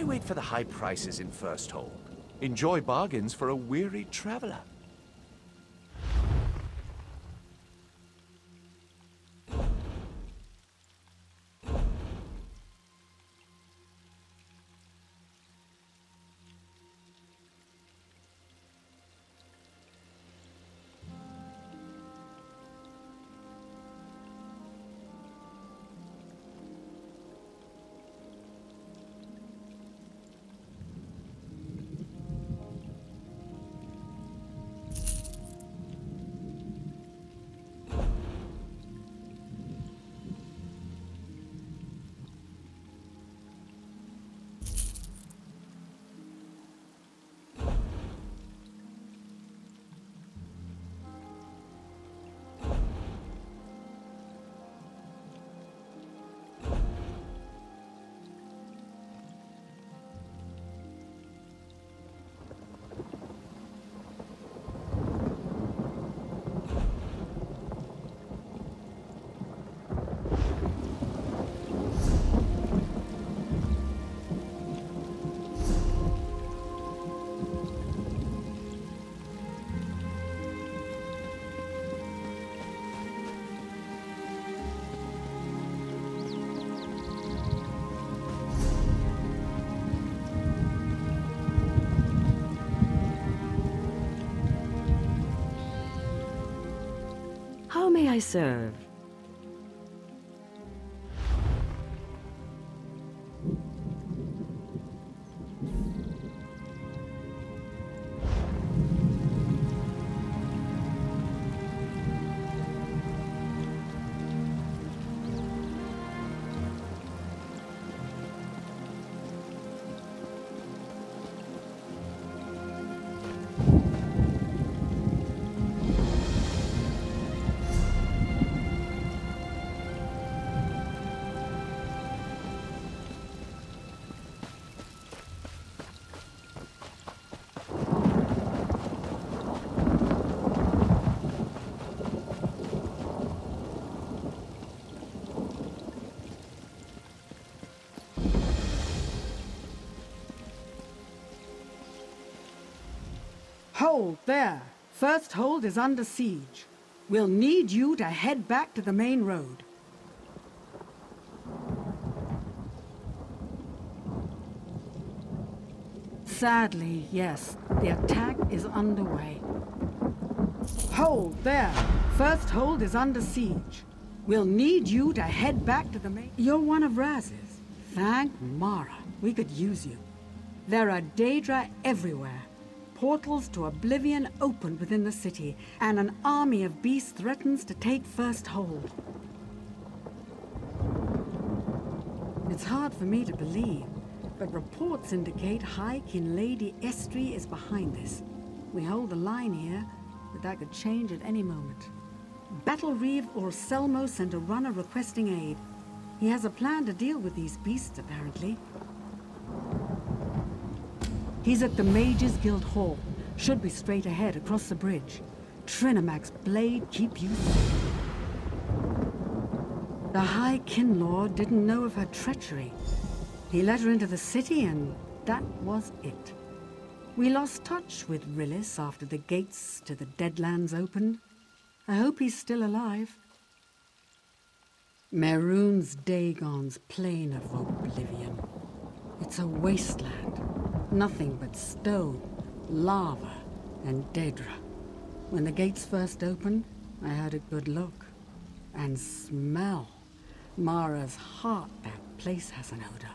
wait for the high prices in Firsthold? Enjoy bargains for a weary traveler. How may I serve? Hold there! Firsthold is under siege. We'll need you to head back to the main road. Sadly, yes, the attack is underway. Hold there! Firsthold is under siege. We'll need you to head back to the main... You're one of Raz's. Thank Mara. We could use you. There are Daedra everywhere. Portals to oblivion opened within the city, and an army of beasts threatens to take Firsthold. It's hard for me to believe, but reports indicate High King Lady Estri is behind this. We hold the line here, but that could change at any moment. Battle Reeve Orselmo sent a runner requesting aid. He has a plan to deal with these beasts, apparently. He's at the Mages Guild Hall. Should be straight ahead across the bridge. Trinamac's blade keep you safe. The High Kinlord didn't know of her treachery. He let her into the city and that was it. We lost touch with Rillis after the gates to the Deadlands opened. I hope he's still alive. Mehrunes Dagon's Plain of Oblivion. It's a wasteland. Nothing but stone, lava, and Daedra. When the gates first opened, I had a good look. And smell. Mara's heart, that place has an odor.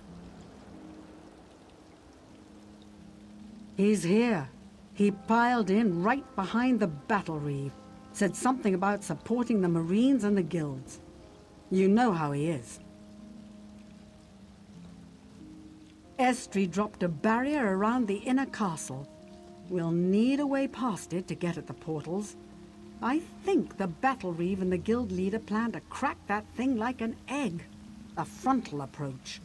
He's here. He piled in right behind the Battle Reeve. Said something about supporting the Marines and the guilds. You know how he is. Estri dropped a barrier around the inner castle. We'll need a way past it to get at the portals. I think the Battle Reeve and the guild leader plan to crack that thing like an egg. A frontal approach.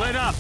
Split up!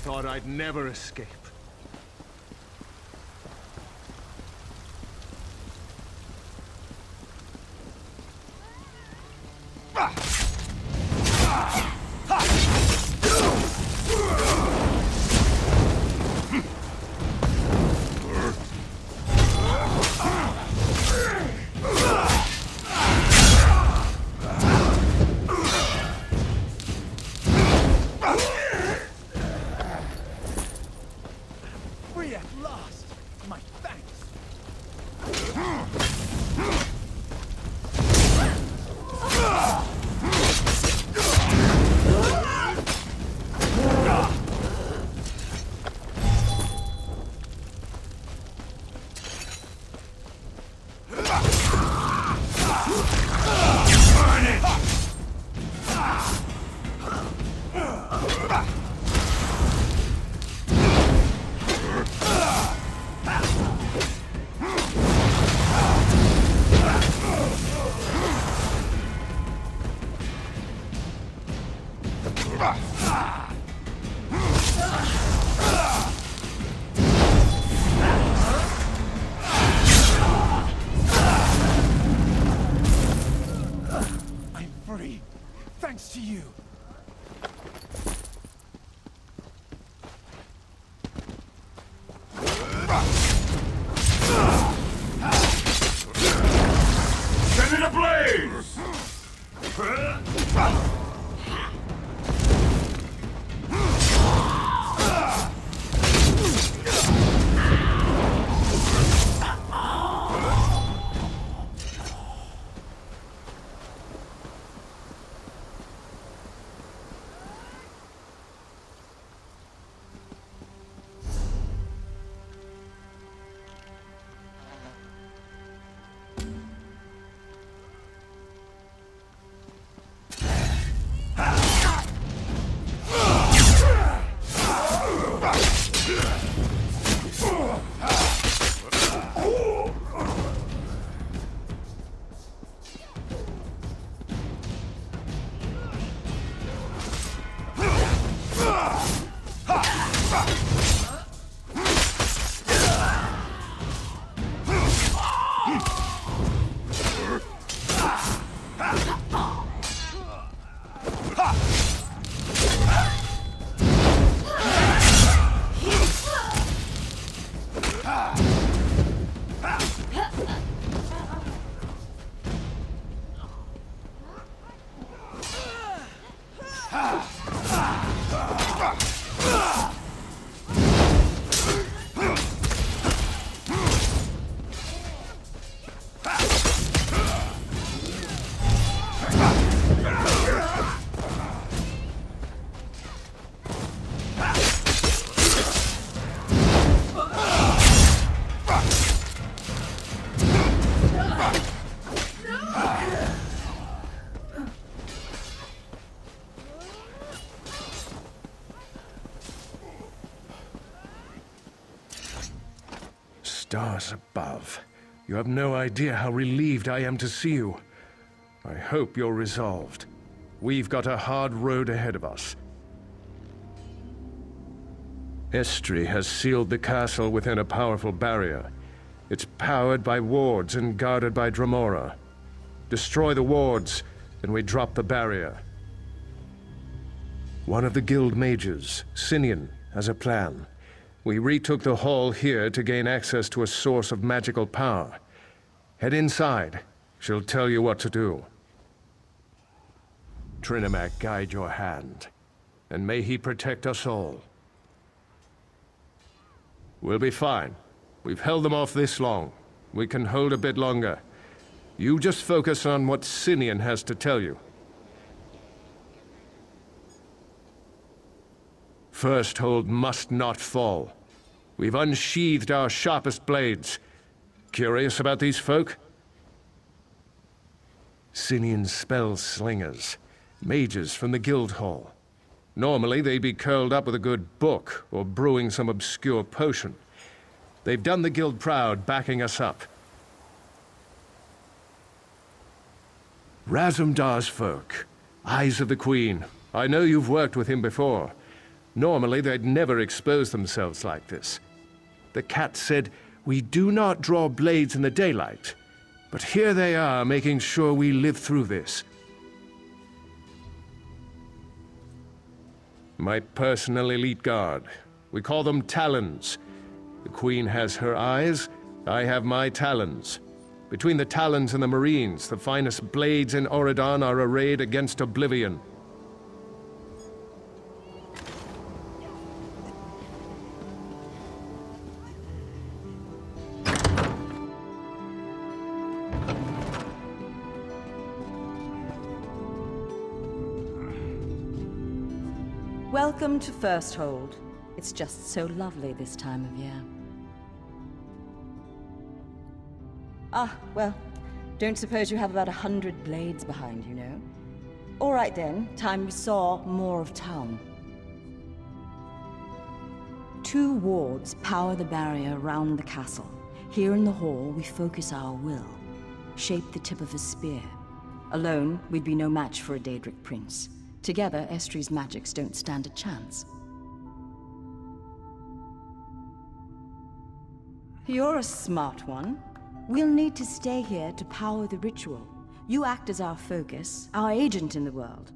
Thought I'd never escape. Free at last! My thanks! I'm free, thanks to you. Set it ablaze! Stars above. You have no idea how relieved I am to see you. I hope you're resolved. We've got a hard road ahead of us. Estri has sealed the castle within a powerful barrier. It's powered by wards and guarded by Dremora. Destroy the wards, and we drop the barrier. One of the guild mages, Sinian, has a plan. We retook the hall here to gain access to a source of magical power. Head inside. She'll tell you what to do. Trinimac guide your hand, and may he protect us all. We'll be fine. We've held them off this long. We can hold a bit longer. You just focus on what Sinian has to tell you. Firsthold must not fall. We've unsheathed our sharpest blades. Curious about these folk? Sinian spell slingers. Mages from the guild hall. Normally they'd be curled up with a good book or brewing some obscure potion. They've done the guild proud, backing us up. Razumdar's folk. Eyes of the Queen. I know you've worked with him before. Normally they'd never expose themselves like this. The cat said, "We do not draw blades in the daylight." But here they are, making sure we live through this. My personal elite guard. We call them Talons. The Queen has her eyes, I have my talons. Between the Talons and the Marines, the finest blades in Oredan are arrayed against oblivion. Welcome to Firsthold. It's just so lovely this time of year. Ah, well, don't suppose you have about 100 blades behind you, no? All right then, time we saw more of town. 2 wards power the barrier around the castle. Here in the hall, we focus our will, shape the tip of a spear. Alone, we'd be no match for a Daedric prince. Together, Estri's magics don't stand a chance. You're a smart one. We'll need to stay here to power the ritual. You act as our focus, our agent in the world.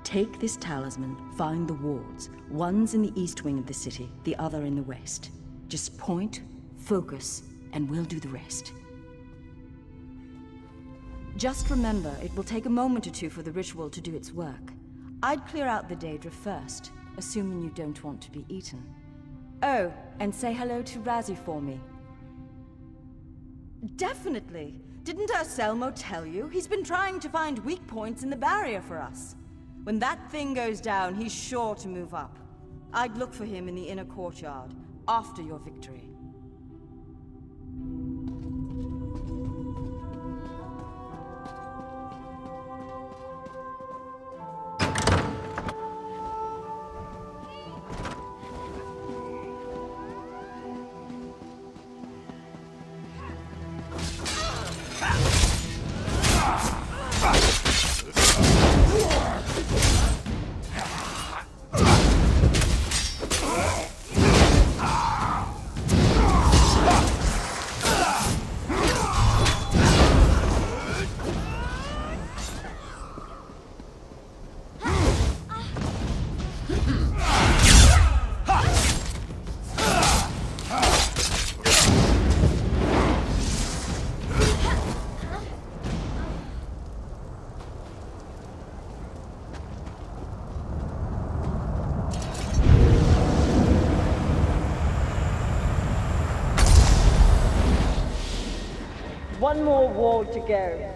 Take this talisman, find the wards. One's in the east wing of the city, the other in the west. Just point, focus, and we'll do the rest. Just remember, it will take a moment or two for the ritual to do its work. I'd clear out the Daedra first, assuming you don't want to be eaten. Oh, and say hello to Razzie for me. Definitely! Didn't Anselmo tell you? He's been trying to find weak points in the barrier for us. When that thing goes down, he's sure to move up. I'd look for him in the inner courtyard, after your victory. One more ward to go.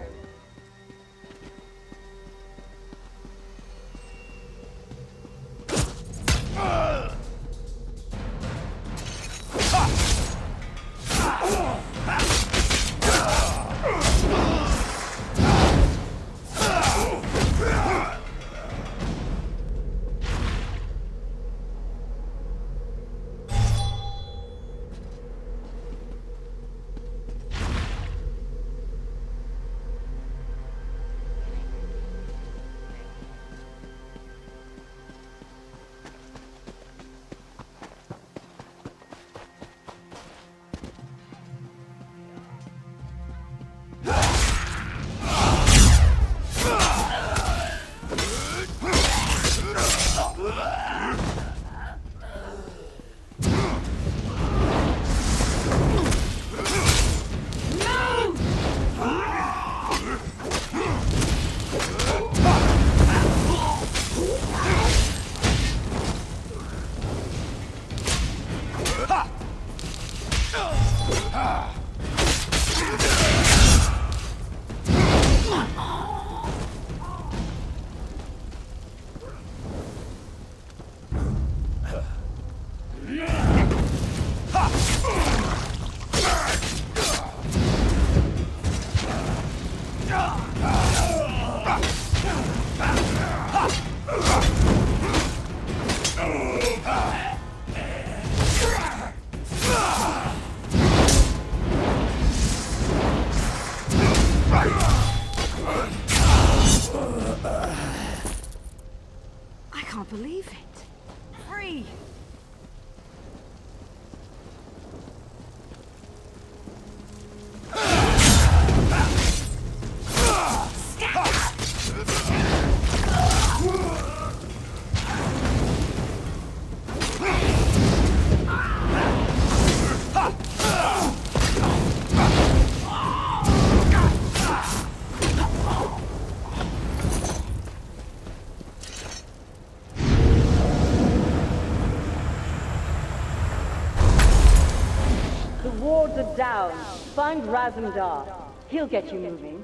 wards are down. Find Razumdar. He'll get you moving.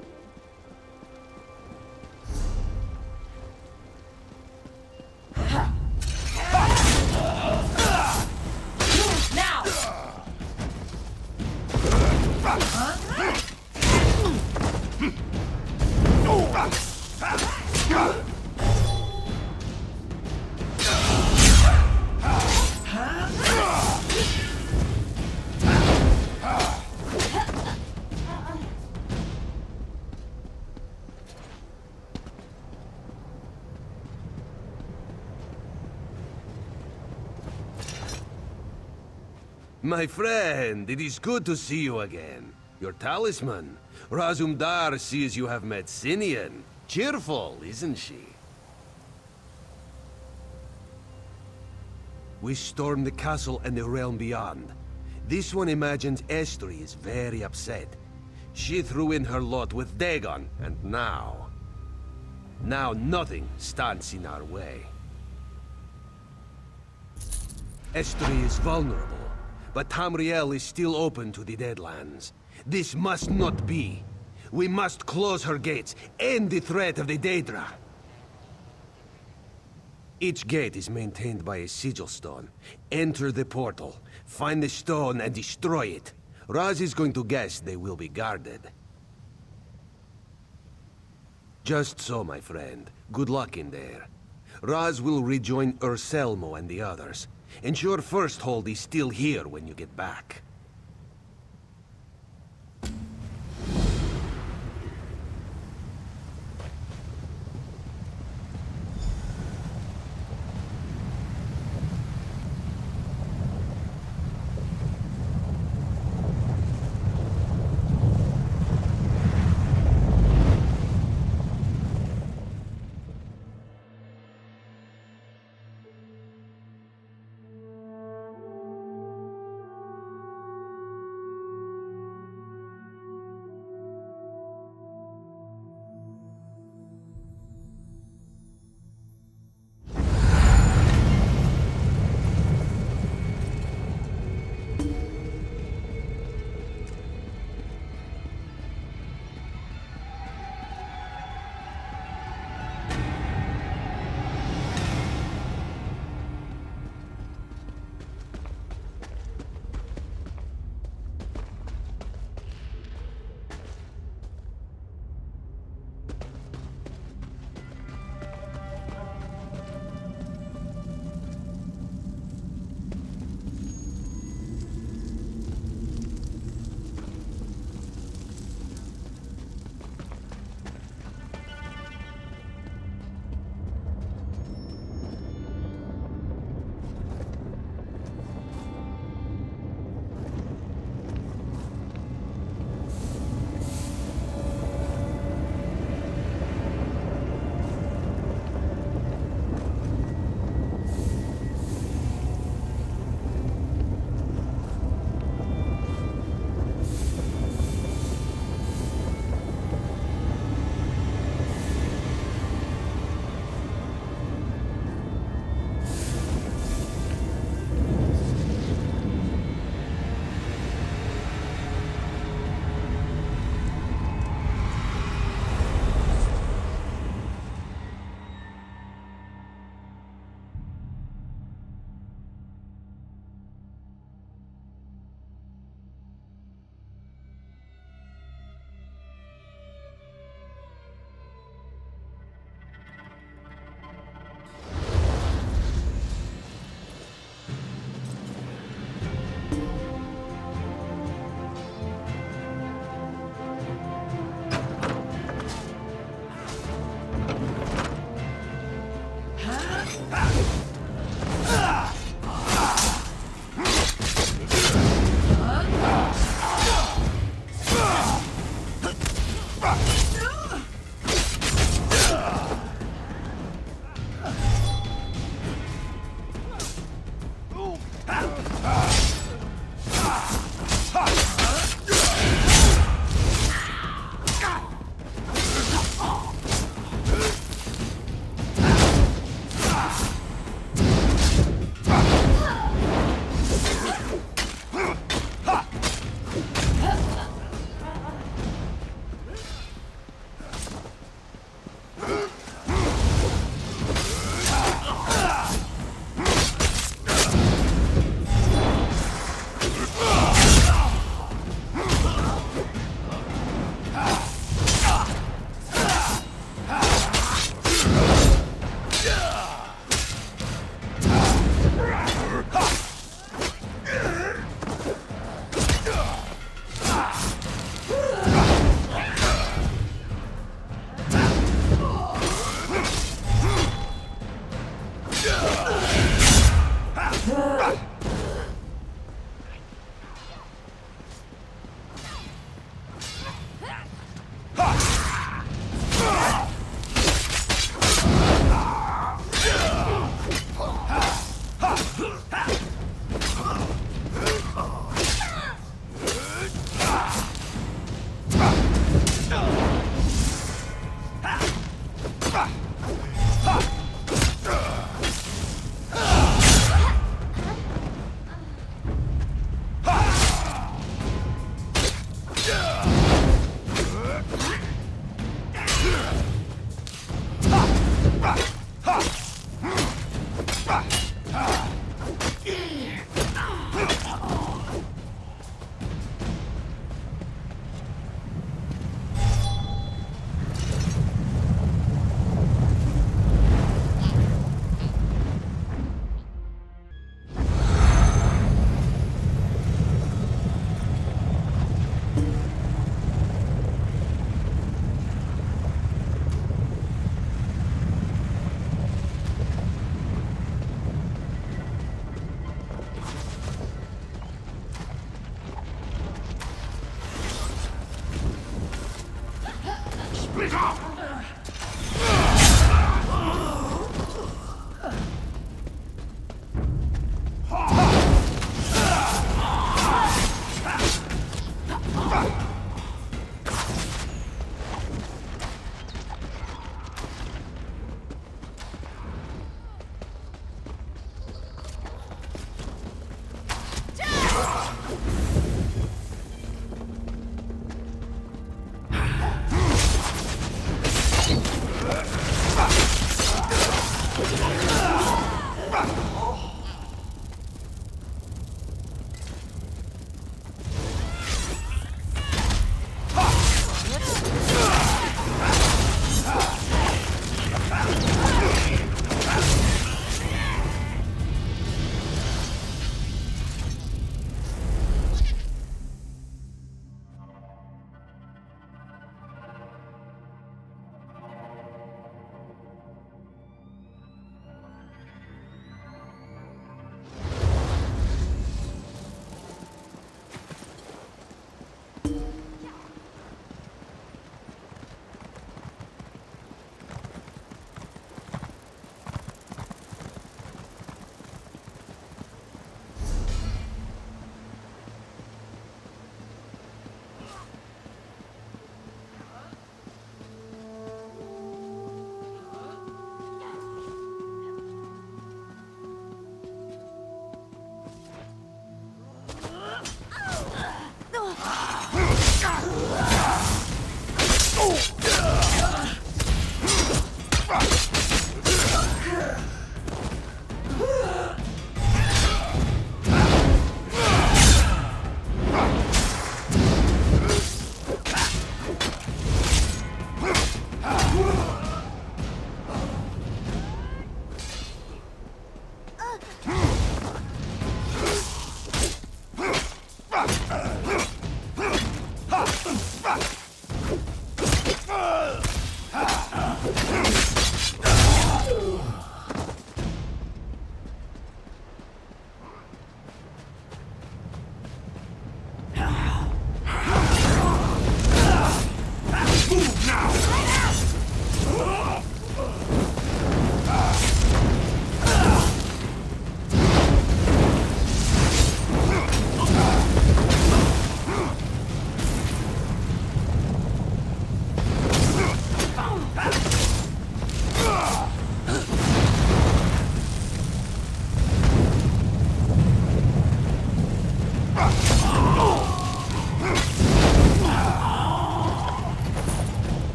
Now! My friend, it is good to see you again. Your talisman. Razumdar sees you have met Sinian. Cheerful, isn't she? We stormed the castle and the realm beyond. This one imagines Estri is very upset. She threw in her lot with Dagon, and now nothing stands in our way. Estri is vulnerable. But Tamriel is still open to the Deadlands. This must not be. We must close her gates, end the threat of the Daedra. Each gate is maintained by a sigil stone. Enter the portal, find the stone and destroy it. Raz is going to guess they will be guarded. Just so, my friend. Good luck in there. Raz will rejoin Urselmo and the others. Ensure Firsthold is still here when you get back.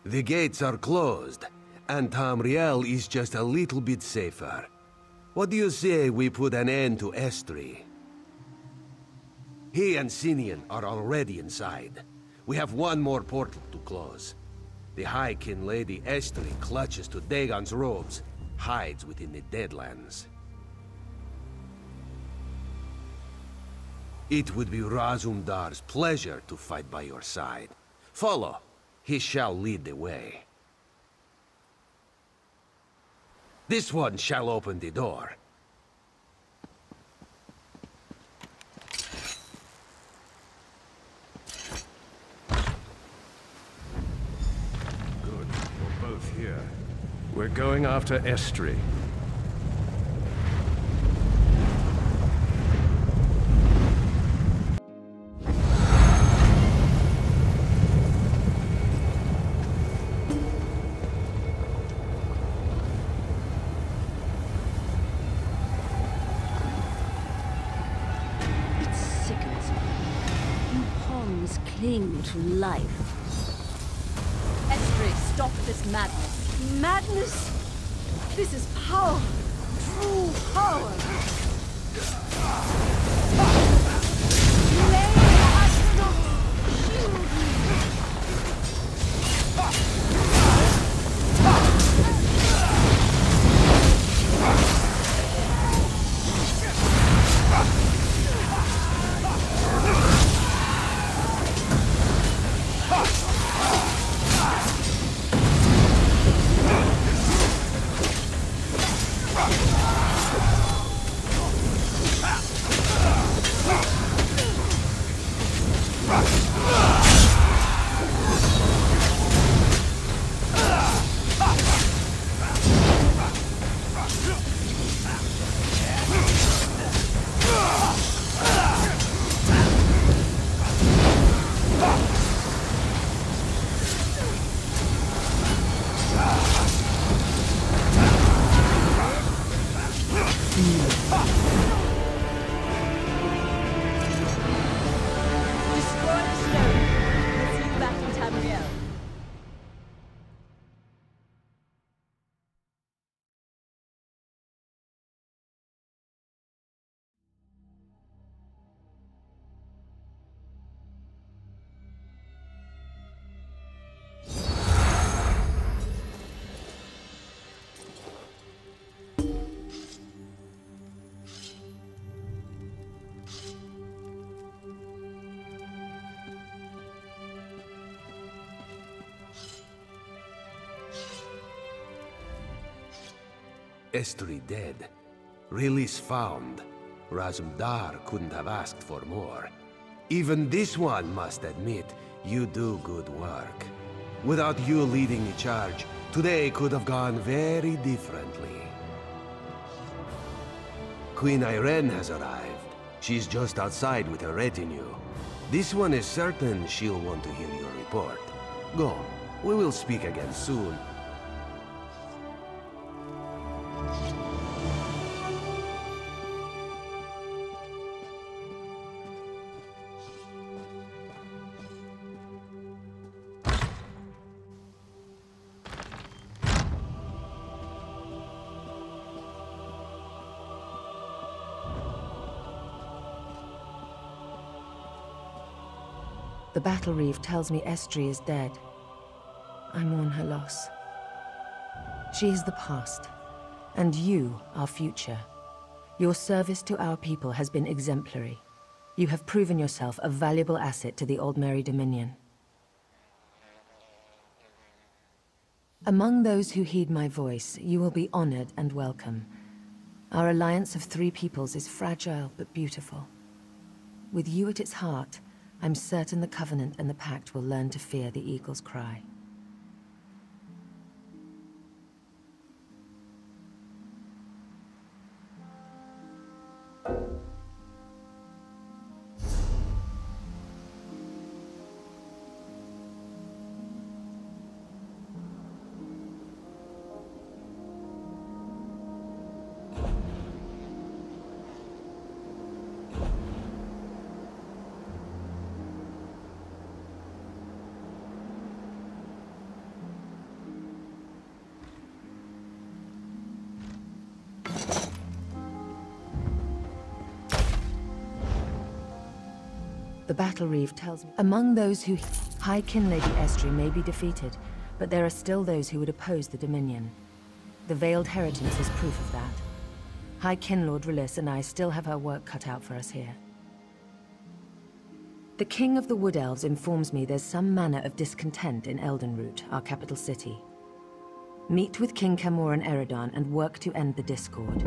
The gates are closed, and Tamriel is just a little bit safer. What do you say we put an end to Estri? He and Sinian are already inside. We have one more portal to close. The High Kin Lady Estri clutches to Dagon's robes, hides within the Deadlands. It would be Razumdar's pleasure to fight by your side. Follow. He shall lead the way. This one shall open the door. Good. We're both here. We're going after Estri. Cling to life. Estri, stop this madness. Madness? This is power. True power. May Astronaut shield me. Estri dead. Release found. Razumdar couldn't have asked for more. Even this one must admit, you do good work. Without you leading the charge, today could have gone very differently. Queen Irene has arrived. She's just outside with her retinue. This one is certain she'll want to hear your report. Go. We will speak again soon. The battle reef tells me Estri is dead. I mourn her loss. She is the past, and you our future. Your service to our people has been exemplary. You have proven yourself a valuable asset to the Old Mary Dominion. Among those who heed my voice, you will be honored and welcome. Our alliance of three peoples is fragile but beautiful. With you at its heart, I'm certain the Covenant and the Pact will learn to fear the Eagle's cry. The battle reeve tells me among those who High Kin Lady Estri may be defeated, but there are still those who would oppose the Dominion. The Veiled Heritance is proof of that. High Kin Lord Relis and I still have our work cut out for us here. The King of the Wood Elves informs me there's some manner of discontent in Eldenroot, our capital city. Meet with King Camor and Eridan and work to end the discord.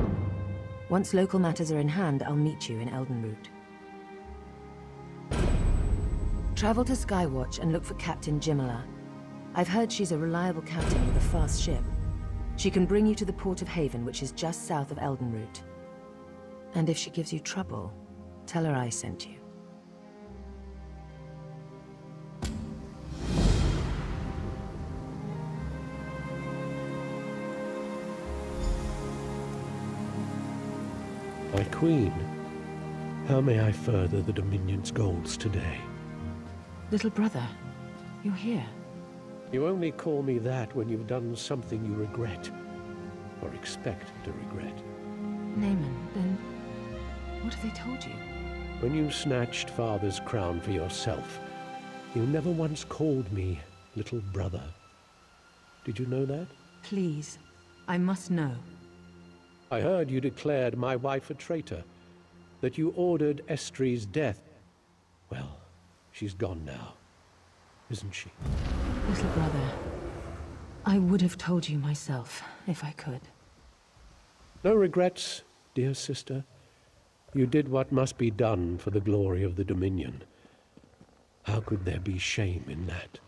Once local matters are in hand, I'll meet you in Eldenroot. Travel to Skywatch and look for Captain Jimala. I've heard she's a reliable captain with a fast ship. She can bring you to the Port of Haven, which is just south of Eldenroot. And if she gives you trouble, tell her I sent you. My queen, how may I further the Dominion's goals today? Little brother, you're here. You only call me that when you've done something you regret, or expect to regret. Naaman, then what have they told you? When you snatched father's crown for yourself, you never once called me little brother. Did you know that? Please, I must know. I heard you declared my wife a traitor, that you ordered Estri's death. Well, she's gone now, isn't she? Little brother, I would have told you myself, if I could. No regrets, dear sister. You did what must be done for the glory of the Dominion. How could there be shame in that?